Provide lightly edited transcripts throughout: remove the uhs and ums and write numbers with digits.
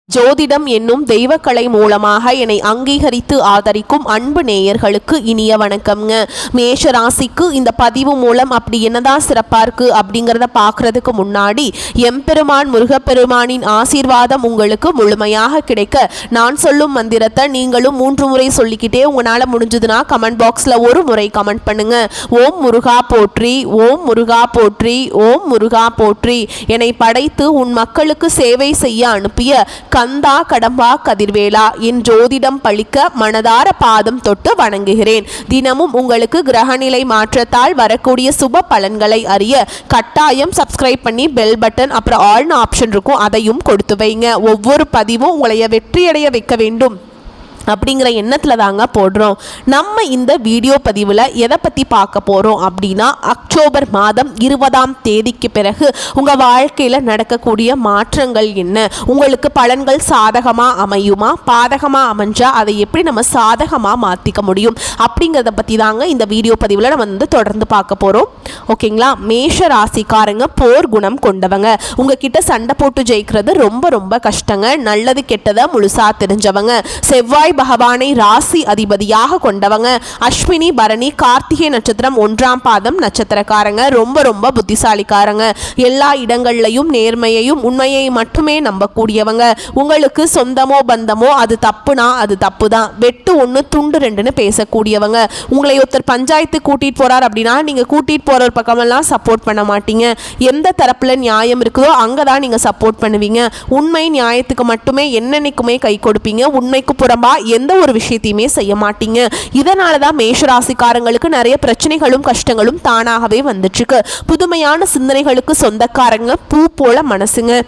ஜோதிடம் என்னும் தெய்வக்கலை மூலமாக என்னை அங்கீகரித்து ஆதரிக்கும் அன்பு நேயர்களுக்கு இனிய வணக்கம்ங்க. மேஷ ராசிக்கு இந்த பதிவு மூலம் அப்படி என்னதான் சிறப்பா இருக்கு அப்படிங்கிறத பார்க்கறதுக்கு முன்னாடி எம்பெருமான் முருகப்பெருமானின் ஆசீர்வாதம் உங்களுக்கு முழுமையாக கிடைக்க நான் சொல்லும் மந்திரத்தை நீங்களும் 3 முறை சொல்லிக்கிட்டே உங்களால் முடிஞ்சதுன்னா கமெண்ட் பாக்ஸில் ஒரு முறை கமெண்ட் பண்ணுங்க. ஓம் முருகா போற்றி, ஓம் முருகா போற்றி, ஓம் முருகா போற்றி. என்னை படைத்து உன் மக்களுக்கு சேவை செய்ய அனுப்பிய கந்தா கடம்பா கதிர்வேலா என் ஜோதிடம் பழிக்க மனதார பாதம் தொட்டு வணங்குகிறேன். தினமும் உங்களுக்கு கிரகநிலை மாற்றத்தால் வரக்கூடிய சுப பலன்களை அறிய கட்டாயம் சப்ஸ்கிரைப் பண்ணி பெல் பட்டன் அப்புறம் ஆல்னு ஆப்ஷன் இருக்கும், அதையும் கொடுத்து வைங்க. ஒவ்வொரு பதிவும் உங்களைய வெற்றியடைய வைக்க வேண்டும் அப்படிங்கிற எண்ணத்தில் தாங்க போடுறோம். நம்ம இந்த வீடியோ பதிவில் எதை பற்றி பார்க்க போகிறோம் அப்படின்னா, அக்டோபர் மாதம் 20ஆம் தேதிக்கு பிறகு உங்கள் வாழ்க்கையில் நடக்கக்கூடிய மாற்றங்கள் என்ன, உங்களுக்கு பலன்கள் சாதகமாக அமையுமா, பாதகமாக அமைஞ்சால் அதை எப்படி நம்ம சாதகமாக மாற்றிக்க முடியும் அப்படிங்கிறத பற்றி தாங்க இந்த வீடியோ பதிவில் நம்ம தொடர்ந்து பார்க்க போகிறோம். ஓகேங்களா? மேஷ ராசிக்காரங்க போர் குணம் கொண்டவங்க. உங்ககிட்ட சண்டை போட்டு ஜெயிக்கிறது ரொம்ப ரொம்ப கஷ்டங்க. நல்லது கெட்டதை முழுசா தெரிஞ்சவங்க. செவ்வாய் பகவானை ராசி அதிபதியாக கொண்டவங்க. அஸ்வினி பரணி கார்த்திகை நட்சத்திரம் 1ஆம் பாதம் நட்சத்திரக்காரங்க. ரொம்ப ரொம்ப புத்திசாலிக்காரங்க. எல்லா இடங்கள்லையும் நேர்மையையும் உண்மையை மட்டுமே நம்பக்கூடியவங்க. உங்களுக்கு சொந்தமோ பந்தமோ அது தப்புனா அது தப்பு தான், வெட்டு 1 துண்டு 2ன்னு பேசக்கூடியவங்க. உங்களை ஒருத்தர் பஞ்சாயத்து கூட்டிட்டு போறார் அப்படின்னா நீங்க கூட்டிட்டு போற ஒரு பக்கமெல்லாம் சப்போர்ட் பண்ண மாட்டீங்க. எந்த தரப்புல நியாயம் இருக்குதோ அங்கதான் நீங்க சப்போர்ட் பண்ணுவீங்க. உண்மை நியாயத்துக்கு மட்டுமே என்னன்னைக்குமே கை கொடுப்பீங்க. உண்மைக்கு புறம்பா எந்த ஒரு விஷயத்தையுமே செய்ய மாட்டீங்க. இதனால தான் மேஷராசிக்காரங்களுக்கு நிறைய பிரச்சனைகளும் கஷ்டங்களும் தானாகவே வந்துட்டுருக்கு. புதுமையான சிந்தனைகளுக்கு சொந்தக்காரங்க, பூ போல மனசுங்க.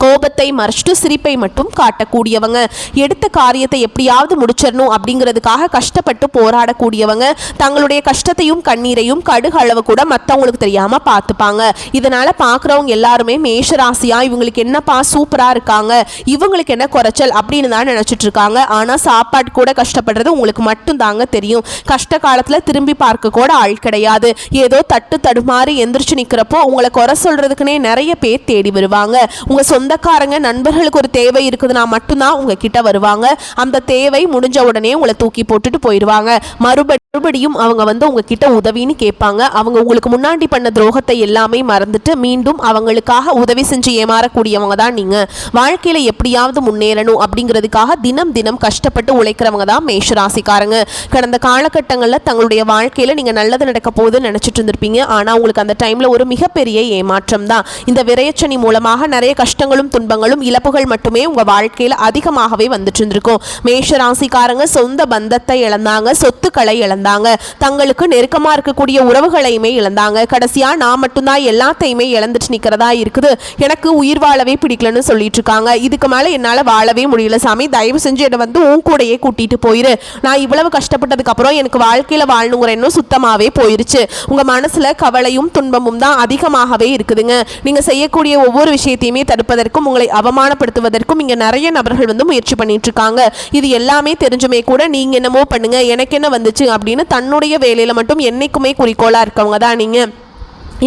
கோபத்தை மறைச்சிட்டு சிரிப்பை மட்டும் காட்டக்கூடியவங்க. எடுத்த காரியத்தை எப்படியாவது முடிச்சிடணும் அப்படிங்கிறதுக்காக கஷ்டப்பட்டு போராடக்கூடியவங்க. தங்களுடைய கஷ்டத்தையும் கண்ணீரையும் கடுகு அளவு கூட மற்றவங்களுக்கு தெரியாம பார்த்துப்பாங்க. இதனால பார்க்குறவங்க எல்லாருமே மேஷராசியா இவங்களுக்கு என்னப்பா சூப்பரா இருக்காங்க, இவங்களுக்கு என்ன குறைச்சல் அப்படின்னு தான் நினைச்சிட்டு இருக்காங்க. ஆனா சாப்பாடு கூட கஷ்டப்படுறது உங்களுக்கு மட்டும் தாங்க தெரியும். கஷ்ட காலத்துல திரும்பி பார்க்க கூட ஆள் கிடையாது. ஏதோ தட்டு தடுமாறி எந்திரிச்சு நிக்கிறப்போ உங்களை குறை சொல்றதுக்குன்னே நிறைய பேர் தேடி வருவாங்க. உங்க சொந்தக்காரங்க நண்பர்களுக்கு ஒரு தேவை இருக்குதுன்னா மட்டும்தான் உங்ககிட்ட வருவாங்க. அந்த தேவை முடிஞ்ச உடனே உங்களை தூக்கி போட்டுட்டு போயிடுவாங்க. மறுபடியும் அவங்க உங்ககிட்ட உதவின்னு கேட்பாங்க. அவங்க உங்களுக்கு முன்னாடி பண்ண துரோகத்தை எல்லாமே மறந்துட்டு மீண்டும் அவங்களுக்காக உதவி செஞ்சு ஏமாறக்கூடியவங்க தான் நீங்க. வாழ்க்கையில எப்படியாவது முன்னேறணும் அப்படிங்கிறதுக்காக தினம் தினம் கஷ்டப்பட்டு உழைக்கிறவங்க தான் மேஷராசிக்காரங்க. கடந்த காலகட்டங்களில் தங்களுடைய வாழ்க்கையில நீங்க நல்லது நடக்க போகுதுன்னு நினைச்சிட்டு இருந்திருப்பீங்க. ஆனா உங்களுக்கு அந்த டைம்ல ஒரு மிகப்பெரிய ஏமாற்றம் தான். இந்த விரயச்சனி மூலமாக நிறைய கஷ்டங்களும் துன்பங்களும் இழப்புகள் மட்டுமே உங்க வாழ்க்கையில அதிகமாகவே வந்துட்டு இருந்திருக்கும். மேஷ ராசிக்காரங்க சொந்த பந்தத்தை இழந்தாங்க, சொத்துக்களை இழந்தாங்க, தங்களுக்கு நெருக்கமா இருக்கக்கூடிய உறவுகளையுமே இழந்தாங்க. கடைசியா நான் மட்டும்தான் எல்லாத்தையுமே இழந்துட்டு நிக்கிறதா இருக்குது, எனக்கு உயிர் வாழவே பிடிக்கலன்னு சொல்லிட்டு இருக்காங்க. இதுக்கு மேல என்னால வாழவே முடியல சாமி, தயவு செஞ்சு என்னை உன் கூடையே கூட்டிட்டு போயிரு. நான் இவ்வளவு கஷ்டப்பட்டதுக்கு அப்புறம் எனக்கு வாழ்க்கையில வாழணுங்கிற எண்ணம் சுத்தமாவே போயிருச்சு. உங்க மனசுல கவலையும் துன்பமும் தான் அதிகமாகவே இருக்குதுங்க. நீங்க செய்யக்கூடிய ஒவ்வொரு விஷயத்தையுமே தடுப்பதற்கும் உங்களை அவமானப்படுத்துவதற்கும் இங்க நிறைய நபர்கள் முயற்சி பண்ணிட்டு இருக்காங்க. இது எல்லாமே தெரிஞ்சுமே கூட நீங்க என்னமோ பண்ணுங்க எனக்கு என்ன வந்துச்சு அப்படின்னு தன்னுடைய வேலையில மட்டும் என்னைக்குமே குறிக்கோளா இருக்கவங்க தான் நீங்க.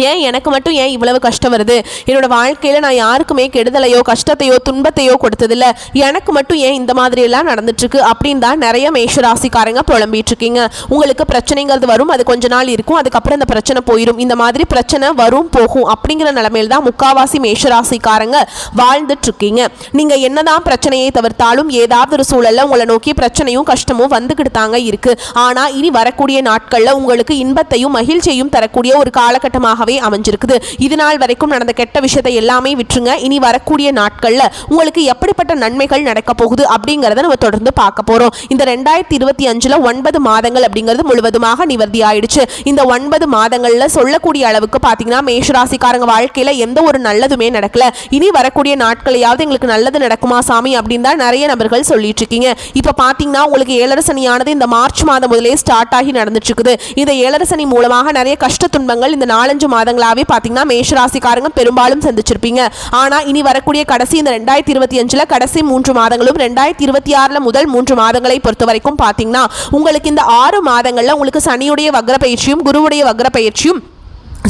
ஏன் எனக்கு மட்டும் ஏன் இவ்வளவு கஷ்டம் வருது, என்னோட வாழ்க்கையில் நான் யாருக்குமே கெடுதலையோ கஷ்டத்தையோ துன்பத்தையோ கொடுத்ததில்ல, எனக்கு மட்டும் ஏன் இந்த மாதிரி எல்லாம் நடந்துட்டுருக்கு அப்படின்னு தான் நிறைய மேஷராசிக்காரங்க புலம்பிட்டு இருக்கீங்க. உங்களுக்கு பிரச்சனைங்கிறது வரும், அது கொஞ்ச நாள் இருக்கும், அதுக்கப்புறம் இந்த பிரச்சனை போயிடும். இந்த மாதிரி பிரச்சனை வரும் போகும் அப்படிங்கிற நிலைமையில் தான் முக்காவாசி மேஷராசிக்காரங்க வாழ்ந்துட்டு இருக்கீங்க. நீங்கள் என்னதான் பிரச்சனையை தவிர்த்தாலும் ஏதாவது ஒரு சூழலில் உங்களை நோக்கி பிரச்சனையும் கஷ்டமும் வந்துக்கிட்டு தாங்க இருக்கு. ஆனால் இனி வரக்கூடிய நாட்களில் உங்களுக்கு இன்பத்தையும் மகிழ்ச்சியையும் தரக்கூடிய ஒரு காலகட்டமாக அமைஞ்சிருக்குது. இது நாள் வரைக்கும் நடந்த கெட்ட விஷயத்தை எல்லாமே விட்டுருங்க. இனி வரக்கூடிய நாட்கள்ல உங்களுக்கு எப்படிப்பட்ட நன்மைகள் நடக்க போகுது அப்படிங்கறத நம்ம தொடர்ந்து பார்க்க போறோம். இந்த 2025ல 9 மாதங்கள் அப்படிங்கிறது முழுவதுமாக நிவர்த்தி ஆயிடுச்சு. இந்த 9 மாதங்கள்ல சொல்லக்கூடிய அளவுக்கு பாத்தீங்கன்னா மேஷராசிக்காரங்க வாழ்க்கையில எந்த ஒரு நல்லதுமே நடக்கல. இனி வரக்கூடிய நாட்களையாவது எங்களுக்கு நல்லது நடக்குமா சாமி அப்படின்னு தான் நிறைய நபர்கள் சொல்லிட்டு இருக்கீங்க. இப்ப பாத்தீங்கன்னா உங்களுக்கு ஏழரை சனியானது இந்த மார்ச் மாதம் முதலே ஸ்டார்ட் ஆகி நடந்துட்டு இருக்குது. இந்த ஏழரை சனி மூலமாக நிறைய கஷ்ட துன்பங்கள் இந்த 4-5 மாதங்களாவே பாத்தீங்கன்னா மேஷராசிக்காரங்க பெரும்பாலும் சந்திச்சிருப்பீங்க. ஆனா இனி வரக்கூடிய கடைசி இந்த 2025ல கடைசி 3 மாதங்களும் 2026ல முதல் 3 மாதங்களை பொறுத்த வரைக்கும் பாத்தீங்கன்னா உங்களுக்கு இந்த 6 மாதங்கள்ல உங்களுக்கு சனியுடைய வக்ர பயிற்சியும் குருவுடைய வக்ர பயிற்சியும்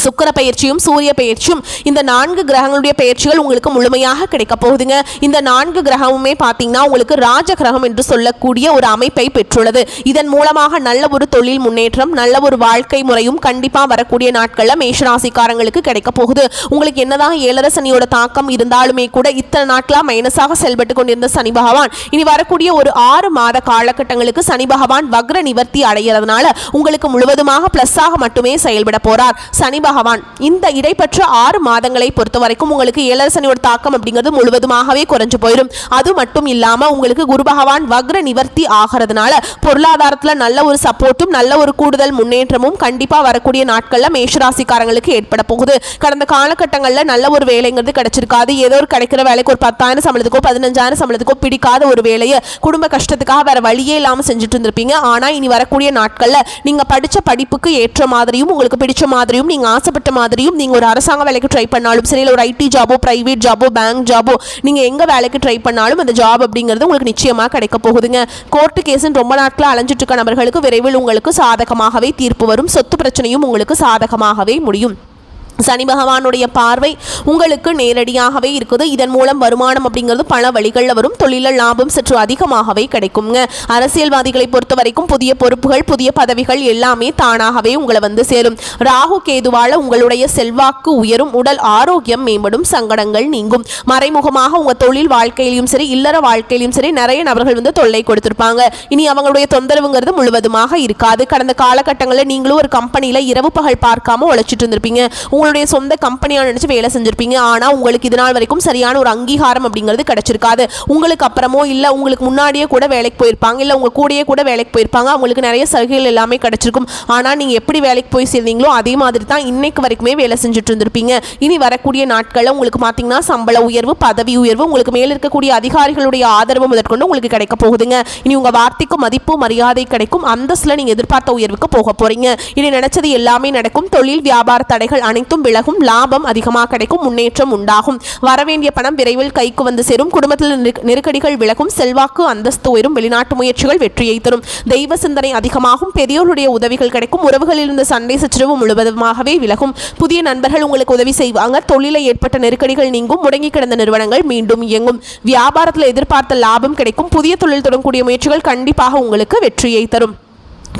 சுக்கிர பயிற்சியும் சூரிய பயிற்சியும் இந்த 4 கிரகங்களுடைய பயிற்சிகள் உங்களுக்கு முழுமையாக கிடைக்க போகுதுங்க. இந்த 4 கிரகமுமே பார்த்தீங்கன்னா உங்களுக்கு ராஜ கிரகம் என்று சொல்லக்கூடிய ஒரு அமைப்பை பெற்றுள்ளது. இதன் மூலமாக நல்ல ஒரு தொழில் முன்னேற்றம், நல்ல ஒரு வாழ்க்கை முறையும் கண்டிப்பாக வரக்கூடிய நாட்களில் மேஷராசிக்காரங்களுக்கு கிடைக்க போகுது. உங்களுக்கு என்னதான் 7 சனியோட தாக்கம் இருந்தாலுமே கூட இத்தனை நாட்களாக மைனஸாக செயல்பட்டு கொண்டிருந்த சனி பகவான் இனி வரக்கூடிய ஒரு 6 மாத காலகட்டங்களுக்கு சனி பகவான் வக்ர நிவர்த்தி அடைகிறதுனால உங்களுக்கு முழுவதுமாக பிளஸ்ஸாக மட்டுமே செயல்பட போறார் சனி பகவான். இந்த இடைப்பற்ற 6 மாதங்களை பொறுத்த வரைக்கும் உங்களுக்கு 7 சனியோட தாக்கம் அப்படிங்கிறது முழுவதுமாகவே குறைஞ்சு போயிடும். அது மட்டும் இல்லாம உங்களுக்கு குரு பகவான் வக்ர நிவர்த்தி ஆகிறதுனால பொருளாதாரத்துல நல்ல ஒரு சப்போர்ட்டும் நல்ல ஒரு கூடுதல் முன்னேற்றமும் கண்டிப்பா வரக்கூடிய நாட்கள்ல மேஷராசிக்காரங்களுக்கு ஏற்பட போகுது. கடந்த காலகட்டங்களில் நல்ல ஒரு வேலைங்கிறது கிடைச்சிருக்காது. ஏதோ ஒரு கிடைக்கிற வேலைக்கு ஒரு 10,000 சம்பளத்துக்கோ 15,000 சம்பளத்துக்கோ பிடிக்காத ஒரு வேலையை குடும்ப கஷ்டத்துக்காக வேற வழியே இல்லாமல் செஞ்சுட்டு இருந்திருப்பீங்க. ஆனா இனி வரக்கூடிய நாட்கள்ல நீங்க படிச்ச படிப்புக்கு ஏற்ற மாதிரியும் உங்களுக்கு பிடிச்ச மாதிரியும் நீங்க ஆசைப்பட்ட மாதிரியும் நீங்க ஒரு அரசாங்க வேலைக்கு ட்ரை பண்ணாலும் சரி, ஒரு ஐடி ஜாபோ பிரைவேட் ஜாபோ பேங்க் ஜாபோ நீங்க எங்க வேலைக்கு ட்ரை பண்ணாலும் அந்த ஜாப் அப்படிங்கிறது உங்களுக்கு நிச்சயமா கிடைக்க போகுதுங்க. கோர்ட்டு கேஸ்ன்னு ரொம்ப நாட்களா அலைஞ்சிட்டு இருக்க நபர்களுக்கு விரைவில் உங்களுக்கு சாதகமாகவே தீர்ப்பு வரும். சொத்து பிரச்சனையும் உங்களுக்கு சாதகமாகவே முடியும். சனி பகவானுடைய பார்வை உங்களுக்கு நேரடியாகவே இருக்குது. இதன் மூலம் வருமானம் அப்படிங்கிறது பல வழிகளில் வரும். தொழிலில் லாபம் சற்று அதிகமாகவே கிடைக்குங்க. அரசியல்வாதிகளை பொறுத்த வரைக்கும் புதிய பொறுப்புகள், புதிய பதவிகள் எல்லாமே தானாகவே உங்களை வந்து சேரும். ராகு கேதுவால உங்களுடைய செல்வாக்கு உயரும், உடல் ஆரோக்கியம் மேம்படும், சங்கடங்கள் நீங்கும். மறைமுகமாக உங்க தொழில் வாழ்க்கையிலும் சரி, இல்லற வாழ்க்கையிலும் சரி நிறைய நபர்கள் வந்து தொல்லை கொடுத்திருப்பாங்க. இனி அவங்களுடைய தொந்தரவுங்கிறது முழுவதுமாக இருக்காது. கடந்த காலகட்டங்களில் நீங்களும் ஒரு கம்பெனியில இரவு பகல் பார்க்காம உழைச்சிட்டு இருந்திருப்பீங்க. உங்களுடைய சொந்த கம்பெனியா நினைச்சு வேலை செஞ்சிருப்பீங்க. ஆனா உங்களுக்கு இது நாள் வரைக்கும் சரியான ஒரு அங்கீகாரம் அப்படிங்கிறது கிடைச்சிருக்காது. உங்களுக்கு அப்புறமோ இல்ல உங்களுக்கு முன்னாடியே கூட வேலைக்கு போயிருப்பாங்க, இல்ல உங்க கூடயே கூட வேலைக்கு போயிருப்பாங்க. அவங்களுக்கு நிறைய சலுகைகள் எல்லாமே கிடைச்சிருக்கும். ஆனா நீங்க எப்படி வேலைக்கு போய் சேர்ந்தீங்களோ அதே மாதிரி தான் இன்னைக்கு வரைக்குமே வேலை செஞ்சுட்டு இருந்திருப்பீங்க. இனி வரக்கூடிய நாட்கள்ல உங்களுக்கு பாத்தீங்கன்னா சம்பள உயர்வு, பதவி உயர்வு, உங்களுக்கு மேல இருக்கக்கூடிய அதிகாரிகளுடைய ஆதரவு முதற்கொண்டு உங்களுக்கு கிடைக்க போகுதுங்க. இனி உங்க வார்த்தைக்கு மதிப்பு மரியாதை கிடைக்கும். அந்தஸ்துல நீங்க எதிர்பார்த்த உயர்வுக்கு போக போறீங்க. இனி நினைச்சது எல்லாமே நடக்கும். தொழில் வியாபார தடைகள் அனைத்தும் விலகும், லாபம் அதிகமாக கிடைக்கும், முன்னேற்றம் உண்டாகும். வரவேண்டிய பணம் விரைவில் கைக்கு வந்து சேரும். குடும்பத்தில் நெருக்கடிகள் விலகும், செல்வாக்கு அந்தஸ்து உயரும், வெளிநாட்டு முயற்சிகள் வெற்றியை தரும், தெய்வ சிந்தனை அதிகமாகும், பெரியோருடைய உதவிகள் கிடைக்கும், உறவுகளில் இருந்த சண்டை சச்சரவு முழுவதுமாகவே விலகும், புதிய நண்பர்கள் உங்களுக்கு உதவி செய்வாங்க, தொழிலில் ஏற்பட்ட நெருக்கடிகள் நீங்கும், முடங்கி கிடந்த நிறுவனங்கள் மீண்டும் இயங்கும், வியாபாரத்தில் எதிர்பார்த்த லாபம் கிடைக்கும், புதிய தொழில் தொடங்கக்கூடிய முயற்சிகள் கண்டிப்பாக உங்களுக்கு வெற்றியை தரும்.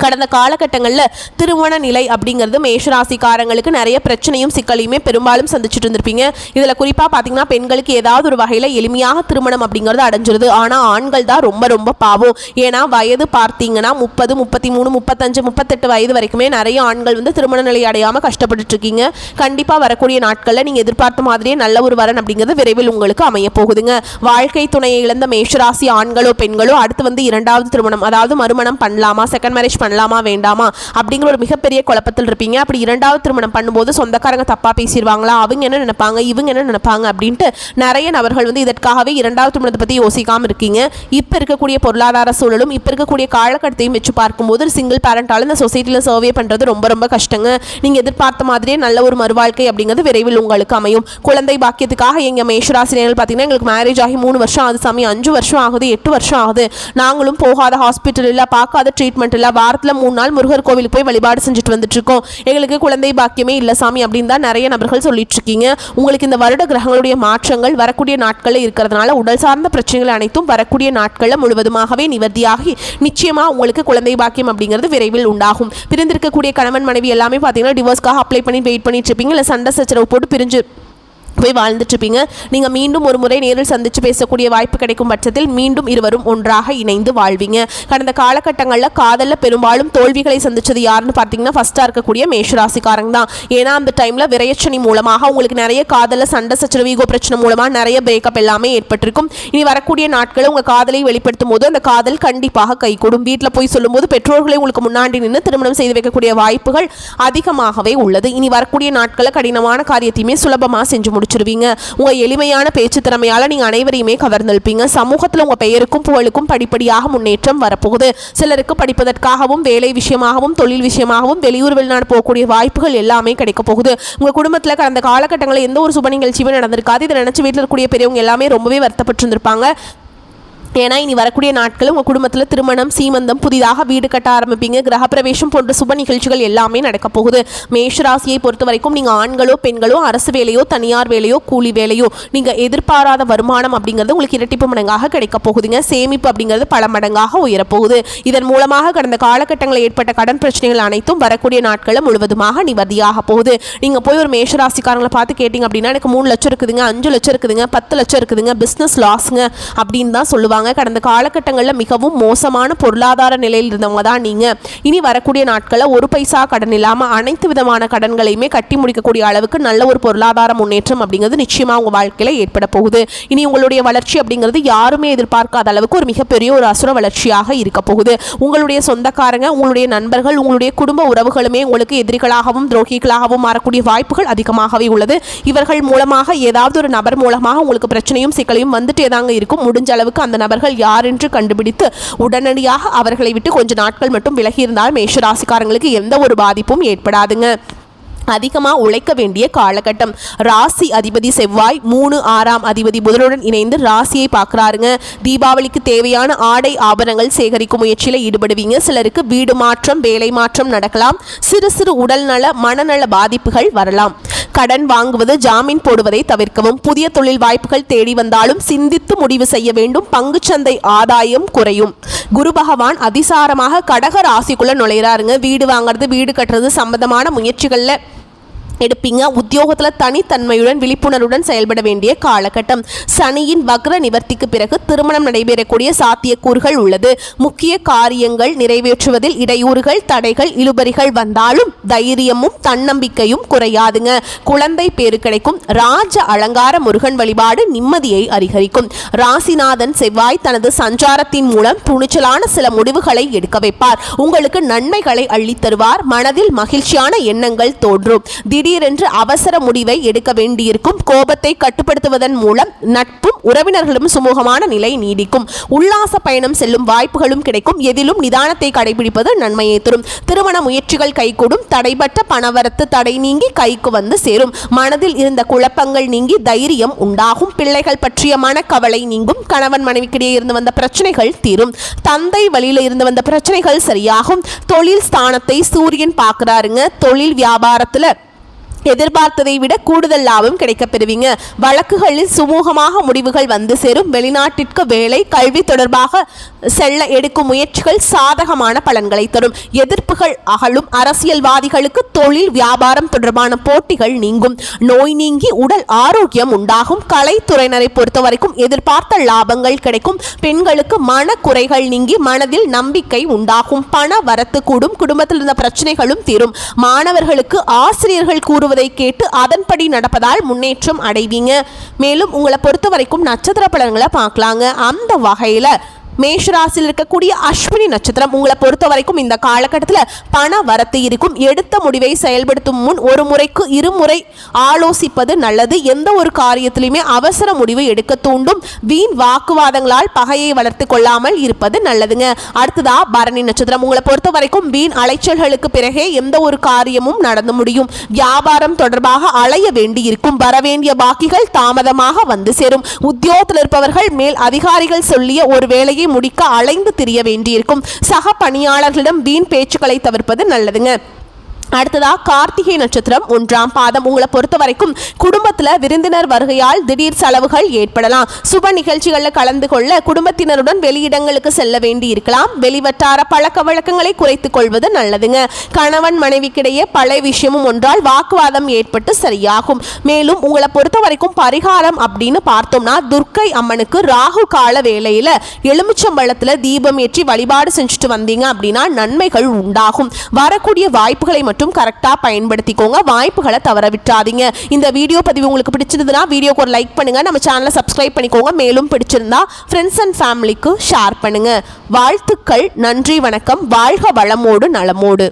கடந்த காலகட்டங்களில் திருமண நிலை அப்படிங்கிறது மேஷராசிக்காரங்களுக்கு நிறைய பிரச்சனையும் சிக்கலையுமே பெரும்பாலும் சந்திச்சுட்டு இருந்திருப்பீங்க. இதில் குறிப்பாக பார்த்தீங்கன்னா பெண்களுக்கு ஏதாவது ஒரு வகையில் எளிமையாக திருமணம் அப்படிங்கிறது அடைஞ்சிருது. ஆனால் ஆண்கள் தான் ரொம்ப ரொம்ப பாவம். ஏன்னா வயது பார்த்தீங்கன்னா 30, 33, 35, 38 வயது வரைக்குமே நிறைய ஆண்கள் வந்து திருமண நிலை அடையாமல் கஷ்டப்பட்டு இருக்கீங்க. கண்டிப்பாக வரக்கூடிய நாட்களில் நீங்கள் எதிர்பார்த்த மாதிரியே நல்ல ஒரு வரன் அப்படிங்கிறது விரைவில் உங்களுக்கு அமைய போகுதுங்க. வாழ்க்கை துணையை இழந்த மேஷராசி ஆண்களோ பெண்களோ அடுத்து வந்து 2வது திருமணம் அதாவது மறுமணம் பண்ணலாமா, செகண்ட் மேரேஜ் பண்ணலாமா வேண்டாமா அப்படிங்கிற ஒரு மிகப்பெரிய குழப்பத்தில் இருப்பீங்க. அப்படி 2வது திருமணம் பண்ணும்போது சொந்தக்காரங்க தப்பா பேசிடுவாங்களா, அவங்க என்ன நினைப்பாங்க, இவங்க என்ன நினைப்பாங்க அப்படின்ட்டு நிறைய நபர்கள் வந்து இதற்காகவே 2வது திருமணத்தை பற்றி யோசிக்காமல் இருக்கீங்க. இப்போ இருக்கக்கூடிய பொருளாதார சூழலும் இப்போ இருக்கக்கூடிய காலகட்டத்தையும் வச்சு பார்க்கும்போது சிங்கிள் பேரண்டால இந்த சொசைட்டியில் சர்வே பண்ணுறது ரொம்ப ரொம்ப கஷ்டங்க. நீங்கள் எதிர்பார்த்த மாதிரியே நல்ல ஒரு மறுவாழ்க்கை அப்படிங்கிறது விரைவில் உங்களுக்கு அமையும். குழந்தை பாக்கியத்துக்காக எங்கள் மேஷராசினியர்கள் பார்த்தீங்கன்னா எங்களுக்கு மேரேஜ் ஆகி 3 வருஷம் ஆகுது சாமி, 5 வருஷம் ஆகுது, 8 வருஷம் ஆகுது, நாங்களும் போகாத ஹாஸ்பிட்டல் இல்லை, பார்க்காத ட்ரீட்மெண்ட் இல்லை, வாரத்தில் 3 நாள் முருகர் கோவிலுக்கு போய் வழிபாடு செஞ்சுட்டு வந்துட்டு இருக்கோம், எங்களுக்கு குழந்தை பாக்கியமே இல்லை சாமி அப்படின்னு தான் நிறைய நபர்கள் சொல்லிட்டு இருக்கீங்க. உங்களுக்கு இந்த வருட கிரகங்களுடைய மாற்றங்கள் வரக்கூடிய நாட்களில் இருக்கிறதுனால உடல் சார்ந்த பிரச்சனைகள் அனைத்தும் வரக்கூடிய நாட்களில் முழுவதுமாகவே நிவர்த்தியாகி நிச்சயமா உங்களுக்கு குழந்தை பாக்கியம் அப்படிங்கிறது விரைவில் உண்டாகும். பிரிந்திருக்கக்கூடிய கணவன் மனைவி எல்லாமே பார்த்தீங்கன்னா டிவோர்ஸ்க்காக அப்ளை பண்ணி வெயிட் பண்ணிட்டு இருப்பீங்க, இல்லை சண்டை சச்சரவு போட்டு பிரிஞ்சு போய் வாழ்ந்துட்டுருப்பீங்க. நீங்கள் மீண்டும் ஒரு முறை நேரில் சந்தித்து பேசக்கூடிய வாய்ப்பு கிடைக்கும் பட்சத்தில் மீண்டும் இருவரும் ஒன்றாக இணைந்து வாழ்வீங்க. கடந்த காலகட்டங்களில் காதலில் பெரும்பாலும் தோல்விகளை சந்தித்தது யாருன்னு பார்த்தீங்கன்னா ஃபஸ்ட்டாக இருக்கக்கூடிய மேஷராசிக்காரங்க தான். ஏன்னா அந்த டைமில் விரையச்சனி மூலமாக உங்களுக்கு நிறைய காதலில் சண்டை சச்சரவு ஈகோ பிரச்சனை மூலமாக நிறைய பிரேக்கப் எல்லாமே ஏற்பட்டிருக்கும். இனி வரக்கூடிய நாட்களில் உங்கள் காதலை வெளிப்படுத்தும் போது அந்த காதல் கண்டிப்பாக கைகூடும். வீட்டில் போய் சொல்லும்போது பெற்றோர்களை உங்களுக்கு முன்னாடி நின்று திருமணம் செய்து வைக்கக்கூடிய வாய்ப்புகள் அதிகமாகவே உள்ளது. இனி வரக்கூடிய நாட்களில் கடினமான காரியத்தையுமே சுலபமாக செஞ்சு முடிச்சிருவீங்க. உங்க எளிமையான பேச்சு திறமையால நீங்க அனைவரையுமே கவர்ந்திருப்பீங்க. சமூகத்தில் உங்க பெயருக்கும் புகழுக்கும் படிப்படியாக முன்னேற்றம் வரப்போகுது. சிலருக்கு படிப்பதற்காகவும் வேலை விஷயமாகவும் தொழில் விஷயமாகவும் வெளியூர் வெளிநாடு போகக்கூடிய வாய்ப்புகள் எல்லாமே கிடைக்க போகுது. உங்க குடும்பத்தில் கடந்த காலகட்டங்களில் எந்த ஒரு சுப நிகழ்ச்சியுமே நடந்திருக்காது. இதை நினைச்சு வீட்டில் இருக்கக்கூடிய பெரியவங்க எல்லாமே ரொம்பவே வருத்தப்பட்டு இருந்திருப்பாங்க. ஏன்னா இனி வரக்கூடிய நாட்கள் உங்கள் குடும்பத்தில் திருமணம், சீமந்தம், புதிதாக வீடு கட்ட ஆரம்பிப்பீங்க, கிரகப்பிரவேசம் போன்ற சுப நிகழ்ச்சிகள் எல்லாமே நடக்க போகுது. மேஷராசியை பொறுத்த வரைக்கும் நீங்கள் ஆண்களோ பெண்களோ அரசு வேலையோ தனியார் வேலையோ கூலி வேலையோ நீங்கள் எதிர்பாராத வருமானம் அப்படிங்கிறது உங்களுக்கு இரட்டிப்பு மடங்காக கிடைக்க போகுதுங்க. சேமிப்பு அப்படிங்கிறது பல மடங்காக உயரப்போகுது. இதன் மூலமாக கடந்த காலகட்டங்களில் ஏற்பட்ட கடன் பிரச்சனைகள் அனைத்தும் வரக்கூடிய நாட்களில் முழுவதுமாக நிவர்த்தியாக போகுது. நீங்கள் போய் ஒரு மேஷராசிக்காரங்களை பார்த்து கேட்டிங்க அப்படின்னா எனக்கு 3 லட்சம் இருக்குதுங்க, 5 லட்சம் இருக்குதுங்க, 10 லட்சம் இருக்குதுங்க, பிஸ்னஸ் லாஸுங்க அப்படின்னு தான் சொல்லுவாங்க. கடந்த காலகட்டங்களில் மிகவும் மோசமான பொருளாதார நிலையில் இருந்தவங்க தான் நீங்க. இனி வரக்கூடிய நாட்களில் ஒரு பைசா கடன் இல்லாமல் அனைத்து விதமான கடன்களையுமே கட்டி முடிக்கக்கூடிய அளவுக்கு நல்ல ஒரு பொருளாதார முன்னேற்றம் அப்படிங்கிறது நிச்சயமாக உங்கள் வாழ்க்கையில் ஏற்பட போகுது. இனி உங்களுடைய வளர்ச்சி அப்படிங்கிறது யாருமே எதிர்பார்க்காத அளவுக்கு ஒரு மிகப்பெரிய ஒரு அசுர வளர்ச்சியாக இருக்க போகுது. உங்களுடைய சொந்தக்காரங்க, உங்களுடைய நண்பர்கள், உங்களுடைய குடும்ப உறவுகளுமே உங்களுக்கு எதிரிகளாகவும் துரோகிகளாகவும் மாறக்கூடிய வாய்ப்புகள் அதிகமாகவே உள்ளது. இவர்கள் மூலமாக ஏதாவது ஒரு நபர் மூலமாக உங்களுக்கு பிரச்சனையும் சிக்கலையும் வந்துட்டே தாங்க இருக்கும். முடிஞ்ச அளவுக்கு அந்த நபர்கள் யார் என்று கண்டுபிடித்து உடனடியாக அவர்களை விட்டு கொஞ்ச நாட்கள் மட்டும் விலகி இருந்தால் மேஷராசிக்காரங்களுக்கு எந்த ஒரு பாதிப்பும் ஏற்படாதுங்க. அதிகமாக உழைக்க வேண்டிய காலகட்டம். ராசி அதிபதி செவ்வாய் 3, 6ஆம் அதிபதி புதனுடன் இணைந்து ராசியை பார்க்குறாருங்க. தீபாவளிக்கு தேவையான ஆடை ஆபரணங்கள் சேகரிக்கும் முயற்சியில் ஈடுபடுவீங்க. சிலருக்கு வீடு மாற்றம், வேலை மாற்றம் நடக்கலாம். சிறு சிறு உடல்நல மனநல பாதிப்புகள் வரலாம். கடன் வாங்குவது, ஜாமீன் போடுவதை தவிர்க்கவும். புதிய தொழில் வாய்ப்புகள் தேடி வந்தாலும் சிந்தித்து முடிவு செய்ய வேண்டும். பங்குச்சந்தை ஆதாயம் குறையும். குரு பகவான் அதிசாரமாக கடக ராசிக்குள்ள நுழையிறாருங்க. வீடு வாங்குறது, வீடு கட்டுறது சம்பந்தமான முயற்சிகளில் எடுப்பீங்க. உத்தியோகத்தில் தனித்தன்மையுடன் விழிப்புணர்வுடன் செயல்பட வேண்டிய காலகட்டம். சனியின் வக்ர நிவர்த்திக்கு பிறகு திருமணம் நடைபெறக்கூடிய சாத்தியக்கூறுகள் உள்ளது. முக்கிய காரியங்கள் நிறைவேற்றுவதில் இடையூறுகள், தடைகள், இழுபறிகள் வந்தாலும் தைரியமும் தன்னம்பிக்கையும் குறையாதுங்க. குழந்தை பேறு கிடைக்கும். ராஜ அலங்கார முருகன் வழிபாடு நிம்மதியை அதிகரிக்கும். ராசிநாதன் செவ்வாய் தனது சஞ்சாரத்தின் மூலம் துணிச்சலான சில முடிவுகளை எடுக்க வைப்பார். உங்களுக்கு நன்மைகளை அள்ளித் தருவார். மனதில் மகிழ்ச்சியான எண்ணங்கள் தோன்றும். திடீரென்று அவசர முடிவை எடுக்க வேண்டியிருக்கும். கோபத்தை கட்டுப்படுத்துவதன் மூலம் நட்பும் உறவினர்களும் சுமூகமான நிலை நீடிக்கும். உல்லாச பயணம் செல்லும் வாய்ப்புகளும் கிடைக்கும். எதிலும் நிதானத்தை கடைபிடிப்பது நன்மையை தரும். திருமண முயற்சிகள் கைகூடும். தடைபட்ட பணவரத்து தடை நீங்கி கைக்கு வந்து சேரும். மனதில் இருந்த குழப்பங்கள் நீங்கி தைரியம் உண்டாகும். பிள்ளைகள் பற்றிய மனக்கவலை நீங்கும். கணவன் மனைவிக்கிடையே இருந்து வந்த பிரச்சனைகள் தீரும். தந்தை வழியில் இருந்து வந்த பிரச்சனைகள் சரியாகும். தொழில் ஸ்தானத்தை சூரியன் பார்க்கிறாருங்க. தொழில் வியாபாரத்தில் எதிர்பார்த்ததை விட கூடுதல் லாபம் கிடைக்கப் பெறுவீங்க. வழக்குகளில் சுமூகமாக முடிவுகள் வந்து சேரும். வெளிநாட்டிற்கு வேலை, கல்வி தொடர்பாக செல்ல எடுக்கும் முயற்சிகள் சாதகமான பலன்களை தரும். எதிர்ப்புகள் அகலும். அரசியல்வாதிகளுக்கு தொழில் வியாபாரம் தொடர்பான போட்டிகள் நீங்கும். நோய் நீங்கி உடல் ஆரோக்கியம் உண்டாகும். கலைத்துறையினரை பொறுத்த வரைக்கும் எதிர்பார்த்த லாபங்கள் கிடைக்கும். பெண்களுக்கு மனக்குறைகள் நீங்கி மனதில் நம்பிக்கை உண்டாகும். பண வரத்து கூடும். குடும்பத்தில் இருந்த பிரச்சனைகளும் தீரும். மாணவர்களுக்கு ஆசிரியர்கள் கூறுவது கேட்டு அதன்படி நடப்பதால் முன்னேற்றம் அடைவீங்க. மேலும் உங்களை பொறுத்த வரைக்கும் நட்சத்திர பலன்களை பார்க்கலாங்க. அந்த வகையில் மேஷராசியில் இருக்கக்கூடிய அஸ்வினி நட்சத்திரம் உங்களை பொறுத்த வரைக்கும் இந்த காலகட்டத்தில் பண வரத்து இருக்கும். எடுத்த முடிவை செயல்படுத்தும் முன் ஒரு முறைக்கு இருமுறை ஆலோசிப்பது நல்லது. எந்த ஒரு காரியத்திலுமே அவசர முடிவு எடுக்க தூண்டும். வீண் வாக்குவாதங்களால் பகையை வளர்த்து கொள்ளாமல் இருப்பது நல்லதுங்க. அடுத்ததா பரணி நட்சத்திரம் உங்களை பொறுத்த வரைக்கும் வீண் அலைச்சல்களுக்கு பிறகே எந்த ஒரு காரியமும் நடந்து முடியும். வியாபாரம் தொடர்பாக அலைய வேண்டி இருக்கும். வரவேண்டிய பாக்கிகள் தாமதமாக வந்து சேரும். உத்தியோகத்தில் இருப்பவர்கள் மேல் அதிகாரிகள் சொல்லிய ஒரு வேலையை முடிக்க அலைந்து திரிய வேண்டியிருக்கும். சக பணியாளர்களிடம் வீண் பேச்சுக்களை தவிர்ப்பது நல்லதுங்க. அடுத்ததா கார்த்திகை நட்சத்திரம் 1ஆம் பாதம் உங்களை பொறுத்த வரைக்கும் குடும்பத்தில் விருந்தினர் வருகையால் திடீர் செலவுகள் ஏற்படலாம். சுப நிகழ்ச்சிகளில் கலந்து கொள்ள குடும்பத்தினருடன் வெளியிடங்களுக்கு செல்ல வேண்டி இருக்கலாம். வெளிவட்டார பழக்க வழக்கங்களை குறைத்துக் கொள்வது நல்லதுங்க. கணவன் மனைவிக்கிடையே பழைய விஷயமும் ஒன்றால் வாக்குவாதம் ஏற்பட்டு சரியாகும். மேலும் உங்களை பொறுத்த வரைக்கும் பரிகாரம் அப்படின்னு பார்த்தோம்னா துர்க்கை அம்மனுக்கு ராகு கால வேளையில எலுமிச்சம்பழத்துல தீபம் ஏற்றி வழிபாடு செஞ்சுட்டு வந்தீங்க அப்படின்னா நன்மைகள் உண்டாகும். வரக்கூடிய வாய்ப்புகளை மட்டும் கரெக்டா பயன்படுத்திக்கோங்க. வாய்ப்புகளை தவற விட்டாதீங்க. இந்த வீடியோ பதிவு உங்களுக்கு பிடிச்சிருந்ததுன்னா வீடியோக்கு ஒரு லைக் பண்ணுங்க. நம்ம சேனலை சப்ஸ்கிரைப் பண்ணிக்கோங்க. மேலும் பிடிச்சிருந்தா ஃப்ரெண்ட்ஸ் அண்ட் ஃபேமிலிக்கு ஷேர் பண்ணுங்க. வாழ்த்துக்கள். நன்றி, வணக்கம். வாழ்க வளமோடு நலமோடு.